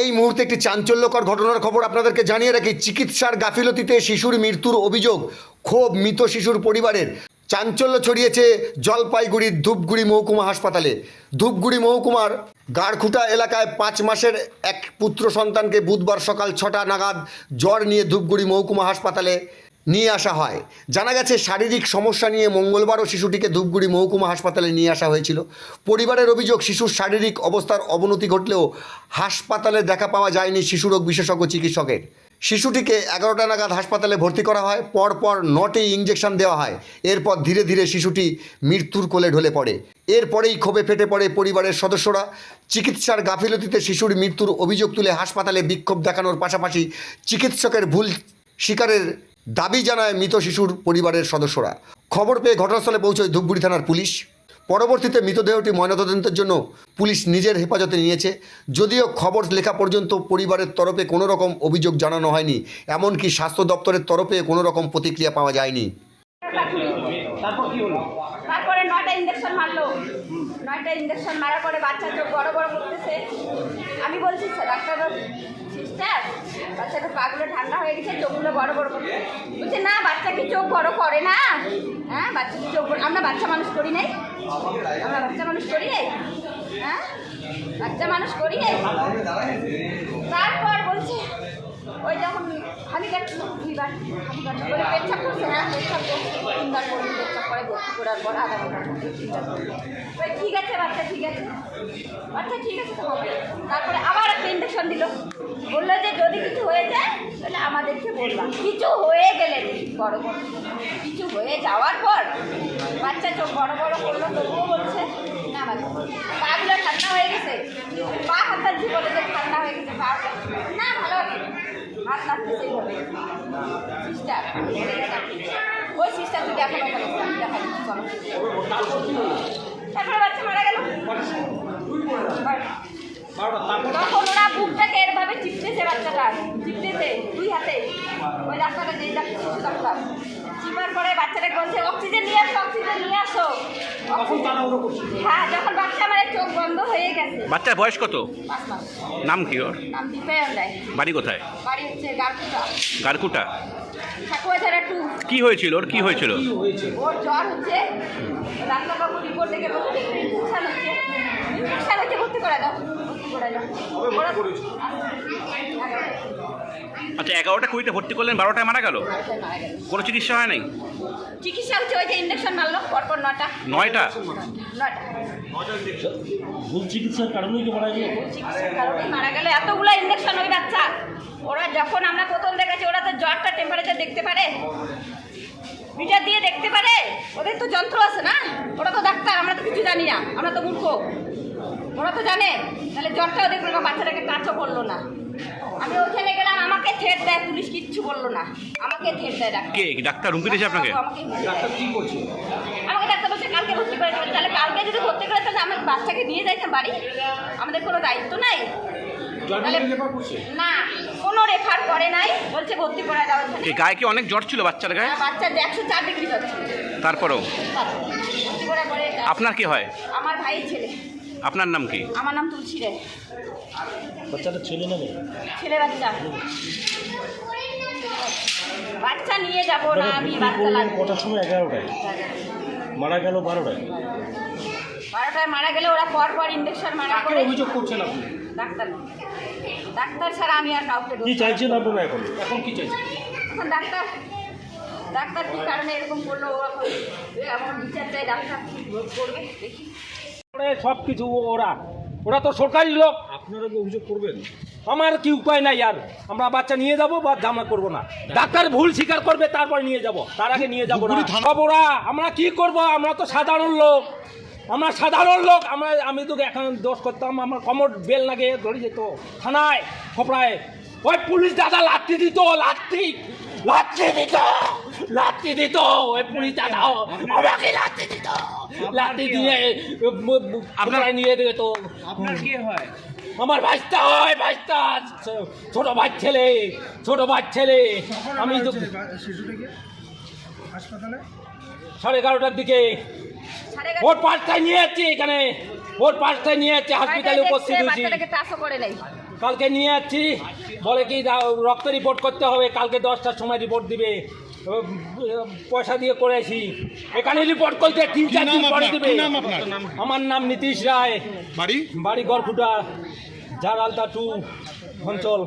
এই মুহূর্তে একটি চাঞ্চল্যকর ঘটনার খবর আপনাদেরকে জানিয়ে রাখি। চিকিৎসার গাফিলতিতে শিশুর মৃত্যুর অভিযোগ, ক্ষোভ মৃত শিশুর পরিবারের। চাঞ্চল্য ছড়িয়েছে জলপাইগুড়ির ধূপগুড়ি মহকুমা হাসপাতালে। ধূপগুড়ি মহকুমার গাড়খুটা এলাকায় 5 মাসের এক পুত্র সন্তানকে বুধবার সকাল 6টা নাগাদ জ্বর নিয়ে ধূপগুড়ি মহকুমা হাসপাতালে নিয়ে আসা হয়। জানা গেছে শারীরিক সমস্যা নিয়ে মঙ্গলবারও শিশুটিকে ধূপগুড়ি মহকুমা হাসপাতালে নিয়ে আসা হয়েছিল। পরিবারের অভিযোগ, শিশুর শারীরিক অবস্থার অবনতি ঘটলেও হাসপাতালে দেখা পাওয়া যায়নি শিশুরোগ বিশেষজ্ঞ চিকিৎসকের। শিশুটিকে 11টা নাগাদ হাসপাতালে ভর্তি করা হয়। পরপর 9টি ইঞ্জেকশন দেওয়া হয়। এরপর ধীরে ধীরে শিশুটি মৃত্যুর কোলে ঢলে পড়ে। এরপরেই ক্ষোভে ফেটে পড়ে পরিবারের সদস্যরা। চিকিৎসার গাফিলতিতে শিশুর মৃত্যুর অভিযোগ তুলে হাসপাতালে বিক্ষোভ দেখানোর পাশাপাশি চিকিৎসকের ভুল স্বীকারের দাবি জানায় মৃত শিশুর পরিবারের সদস্যরা। খবর পেয়ে ঘটনাস্থলে পৌঁছয় ধূপগুড়ি থানার পুলিশ। পরবর্তীতে মৃতদেহটি ময়নাতদন্তের জন্য পুলিশ নিজের হেফাজতে নিয়েছে। যদিও খবর লেখা পর্যন্ত পরিবারের তরফে কোনো রকম অভিযোগ জানানো হয়নি, এমনকি স্বাস্থ্য দপ্তরের তরফে কোনো রকম প্রতিক্রিয়া পাওয়া যায়নি। তারপরে 9টা ইঞ্জেকশন মারলো। 9টা ইঞ্জেকশন মারার পরে বাচ্চা চোখ বড় বড় করতেছে। আমি বলছি ডাক্তার সিস্টার, বাচ্চাটা পাগুলো ঠান্ডা হয়ে গেছে, চোখগুলো বড় বড় করছে। বলছে না, বাচ্চা কি চোখ বড় করে না? হ্যাঁ, বাচ্চা কি চোখ, আমরা বাচ্চা মানুষ করি নাই? আমরা বাচ্চা মানুষ করি নাই? হ্যাঁ, বাচ্চা মানুষ করি নাই। তারপর বলছে ওই যখন আমি কাটছিল করে পেচ্ছাপ করছে না, পেচ্ছাপ করছে 3বার করে পেচ্ছাপ করে ভর্তি করার পর আধা ঘন্টা ঠিক আছে বাচ্চা, ঠিক আছে বাচ্চা, ঠিক আছে তো হবে। তারপরে আবার একটা ইঞ্জেকশন দিল, বললো যে যদি কিছু হয়ে যায় তাহলে আমাদেরকে বললাম। কিছু হয়ে গেলে বড় বড় কিছু হয়ে যাওয়ার পর বাচ্চা চোখ বড় বড় করলো, তবুও বলছে না বাচ্চা পাগুলো ঠান্ডা হয়ে গেছে, পা হাতার জীবনে ঠান্ডা হয়ে গেছে, পা না ভালো আছে, হাত লাগতেছে এইভাবে। সিস্টার ওই সিস্টার যদি এখন ওখানে দেখা দিচ্ছি, চলো। তারপরে বাচ্চা মারা গেল। তখন ওরা বুকটাকে এরভাবে চিপতেছে, বাচ্চাটা চিপতেছে 2 হাতে। ওই ডাক্তারটা যেই ডাক্তার, শিশু ডাক্তার, চিপার পরে বাচ্চাটাকে বলছে অক্সিজেন নিয়ে আসো, অক্সিজেন নিয়ে আসো। হ্যাঁ, যখন বাচ্চা আমার চোখ বন্ধ হয়ে গেছে। বাচ্চার বয়স কত? 5 মাস। নাম কি ওর? নাম দীপায়ন রায়। বাড়ি কোথায়? বাড়ি হচ্ছে গাড়কুটা। গাড়কুটা। ঠাকুয়াঝাড়া 2। কি হয়েছিল ওর? কি হয়েছিল? ওর জ্বর হচ্ছে, ডাক্তারবাবু রিপোর্ট দেখে বলছে ইনফেকশন হচ্ছে, ইনফেকশন হচ্ছে, ভর্তি করে দাও, ভর্তি করে দাও। আচ্ছা, 11টা কুড়িতে ভর্তি করলেন, 12টায় মারা গেল? কোনো চিকিৎসা হয় নাই? চিকিৎসা হচ্ছে, ওই যে ইঞ্জেকশন মারলো পরপর 9টা। 9টা? 9টা ভুল চিকিৎসার কারণেই তো মারা গেল। চিকিৎসার কারণেই মারা গেল। এতগুলো ইঞ্জেকশন ওই বাচ্চা। ওরা যখন আমরা প্রথম দেখেছি, ওরা তো জ্বরটা টেম্পারেচার দেখতে পারে, মিটার দিয়ে দেখতে পারে, ওদের তো যন্ত্র আছে না। ওরা তো ডাক্তার, আমরা তো কিছু জানি না, আমরা তো মূর্খ, ওরা তো জানে। তাহলে জ্বরটাও দেখলো না, বাচ্চাটাকে টাচও করলো না। আমি ওখানে গেলাম, আমাকে থ্রেট দেয়, পুলিশ কিচ্ছু বললো না, আমাকে থ্রেট দেয় ডাক্তার। কে ডাক্তার হুমকি দিয়েছে আপনাকে? আমাকে ডাক্তার বলছে কালকে ভর্তি করে দেবেন। তাহলে কালকে যদি ভর্তি করে তাহলে আমি বাচ্চাকে নিয়ে যাইতাম বাড়ি, আমাদের কোনো দায়িত্ব নাই? না, কোনো রেফার করে নাই, বলছে ভর্তি করে দেওয়া। গায়ে কি অনেক জ্বর ছিল বাচ্চার গায়ে? বাচ্চার 104 ডিগ্রি জ্বর ছিল। তারপরেও ভর্তি করে পরে। আপনার কি হয়? আমার ভাইয়ের ছেলে। আপনার নাম কি? আমার নাম তুলসী রে। বাচ্চাটা ছেলে না মেয়ে? ছেলে বাচ্চা। বাচ্চা নিয়ে যাবো না আমি, বাচ্চা লাগবে। কটার সময়? 11টায় মারা গেল। 12টায়? 12টায় মারা গেলে ওরা পর ইঞ্জেকশন মারা করে। অভিযোগ করছেন আপনি? ডাক্তার, ডাক্তার ছাড়া আমি আর কাউকে। কি চাইছেন আপনারা এখন? এখন কি চাইছেন? এখন ডাক্তার কি কারণে এরকম করলো, এমন বিচার চাই, ডাক্তার কি করবে দেখি। সব কিছু ওরা তো সরকারি লোক। আপনারা কি অভিযোগ করবেন? আমার কি উপায় নাই, আর আমরা বাচ্চা নিয়ে যাব বা জামা করবো না। ডাক্তার ভুল স্বীকার করবে, তারপর নিয়ে যাব, তার আগে নিয়ে যাবো না। সব ওরা, আমরা কি করব? আমরা তো সাধারণ লোক, আমি তো এখন দোষ করতাম, আমার কমর বেল লাগে ধরে যেত থানায় খপড়ায়। ওই পুলিশ দাদা লাঠি দিত, লাঠি দিত, ওই পুলিশ দাদা আমাকে লাঠি দিয়ে আপনারা নিয়ে যেত। আপনার কি হয়? আমার ভাইস্তা হয়, ভাইস্তা, ছোট ভাই ছেলে। আমি তো শিশুটিকে হাসপাতালে 11:30টার দিকে ভোর 5টায় নিয়ে যাচ্ছি এখানে, ভোর 5টায় নিয়ে যাচ্ছি হসপিটালে উপস্থিত হয়েছি। বাচ্চাটাকে টাচও করে নেই। কালকে নিয়ে যাচ্ছি, বলে কি রক্ত রিপোর্ট করতে হবে, কালকে 10টার সময় রিপোর্ট দিবে। পয়সা দিয়ে করেছি, এখানে রিপোর্ট করতে 3-4 দিন পরে দিবে। আমার নাম নীতিশ রায়, বাড়ি গড়খুটা, জারালতা 2 অঞ্চল।